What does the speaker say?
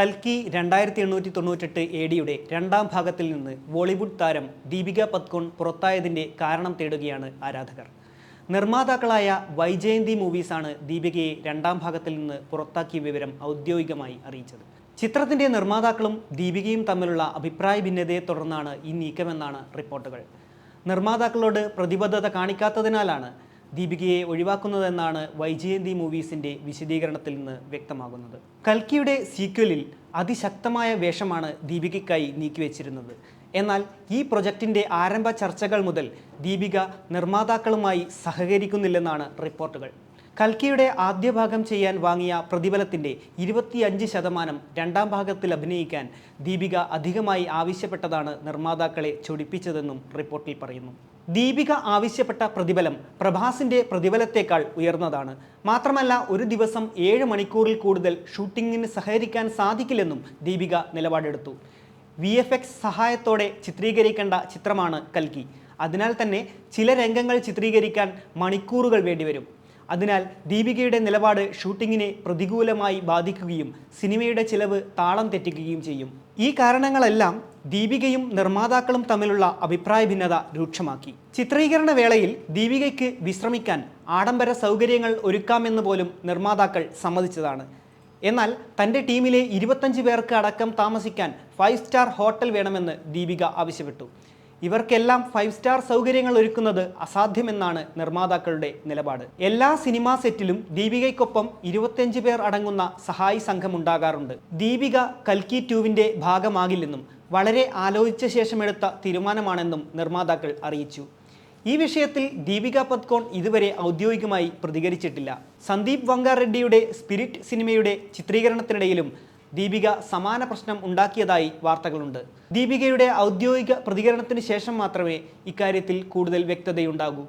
കൽക്കി 2898 AD രണ്ടാം ഭാഗത്തിൽ നിന്ന് ബോളിവുഡ് താരം ദീപിക പദുക്കോൺ പുറത്തായതിൻ്റെ കാരണം തേടുകയാണ് ആരാധകർ. നിർമ്മാതാക്കളായ വൈജയന്തി മൂവീസാണ് ദീപികയെ രണ്ടാം ഭാഗത്തിൽ നിന്ന് പുറത്താക്കിയ വിവരം ഔദ്യോഗികമായി അറിയിച്ചത്. ചിത്രത്തിൻ്റെ നിർമ്മാതാക്കളും ദീപികയും തമ്മിലുള്ള അഭിപ്രായ ഭിന്നതയെ തുടർന്നാണ് ഈ നീക്കമെന്നാണ് റിപ്പോർട്ടുകൾ. നിർമ്മാതാക്കളോട് പ്രതിബദ്ധത കാണിക്കാത്തതിനാലാണ് ദീപികയെ ഒഴിവാക്കുന്നതെന്നാണ് വൈജയന്തി മൂവീസിൻ്റെ വിശദീകരണത്തിൽ നിന്ന് വ്യക്തമാകുന്നത്. കൽക്കിയുടെ സീക്വലിൽ അതിശക്തമായ വേഷമാണ് ദീപികയ്ക്കായി നീക്കിവെച്ചിരുന്നത്. എന്നാൽ ഈ പ്രൊജക്റ്റിൻ്റെ ആരംഭ ചർച്ചകൾ മുതൽ ദീപിക നിർമ്മാതാക്കളുമായി സഹകരിക്കുന്നില്ലെന്നാണ് റിപ്പോർട്ടുകൾ. കൽക്കിയുടെ ആദ്യ ഭാഗം ചെയ്യാൻ വാങ്ങിയ പ്രതിഫലത്തിൻ്റെ 25% രണ്ടാം ഭാഗത്തിൽ അഭിനയിക്കാൻ ദീപിക അധികമായി ആവശ്യപ്പെട്ടതാണ് നിർമ്മാതാക്കളെ ചൊടിപ്പിച്ചതെന്നും റിപ്പോർട്ടിൽ പറയുന്നു. ദീപിക ആവശ്യപ്പെട്ട പ്രതിഫലം പ്രഭാസിൻ്റെ പ്രതിഫലത്തേക്കാൾ ഉയർന്നതാണ്. മാത്രമല്ല, ഒരു ദിവസം 7 മണിക്കൂറിൽ കൂടുതൽ ഷൂട്ടിങ്ങിന് സഹകരിക്കാൻ സാധിക്കില്ലെന്നും ദീപിക നിലപാടെടുത്തു. VFX സഹായത്തോടെ ചിത്രീകരിക്കേണ്ട ചിത്രമാണ് കൽക്കി. അതിനാൽ തന്നെ ചില രംഗങ്ങൾ ചിത്രീകരിക്കാൻ മണിക്കൂറുകൾ വേണ്ടിവരും. അതിനാൽ ദീപികയുടെ നിലപാട് ഷൂട്ടിങ്ങിനെ പ്രതികൂലമായി ബാധിക്കുകയും സിനിമയുടെ ചിലവ് താളം തെറ്റിക്കുകയും ചെയ്യും. ഈ കാരണങ്ങളെല്ലാം ദീപികയും നിർമ്മാതാക്കളും തമ്മിലുള്ള അഭിപ്രായ ഭിന്നത രൂക്ഷമാക്കി. ചിത്രീകരണ വേളയിൽ ദീപികയ്ക്ക് വിശ്രമിക്കാൻ ആഡംബര സൗകര്യങ്ങൾ ഒരുക്കാമെന്ന് പോലും നിർമ്മാതാക്കൾ സമ്മതിച്ചതാണ്. എന്നാൽ തൻ്റെ ടീമിലെ 25 പേർക്ക് അടക്കം താമസിക്കാൻ 5 സ്റ്റാർ ഹോട്ടൽ വേണമെന്ന് ദീപിക ആവശ്യപ്പെട്ടു. ഇവർക്കെല്ലാം 5 സ്റ്റാർ സൗകര്യങ്ങൾ ഒരുക്കുന്നത് അസാധ്യമെന്നാണ് നിർമ്മാതാക്കളുടെ നിലപാട്. എല്ലാ സിനിമാ സെറ്റിലും ദീപികയ്ക്കൊപ്പം 25 പേർ അടങ്ങുന്ന സഹായി സംഘം ഉണ്ടാകാറുണ്ട്. ദീപിക കൽക്കി 2വിൻ്റെ ഭാഗമാകില്ലെന്നും വളരെ ആലോചിച്ച ശേഷമെടുത്ത തീരുമാനമാണെന്നും നിർമ്മാതാക്കൾ അറിയിച്ചു. ഈ വിഷയത്തിൽ ദീപിക പദുക്കോൺ ഇതുവരെ ഔദ്യോഗികമായി പ്രതികരിച്ചിട്ടില്ല. സന്ദീപ് വങ്കാർ റെഡ്ഡിയുടെ സ്പിരിറ്റ് സിനിമയുടെ ചിത്രീകരണത്തിനിടയിലും ദീപിക സമാന പ്രശ്നം ഉണ്ടാക്കിയതായി വാർത്തകളുണ്ട്. ദീപികയുടെ ഔദ്യോഗിക പ്രതികരണത്തിന് ശേഷം മാത്രമേ ഇക്കാര്യത്തിൽ കൂടുതൽ വ്യക്തതയുണ്ടാകൂ.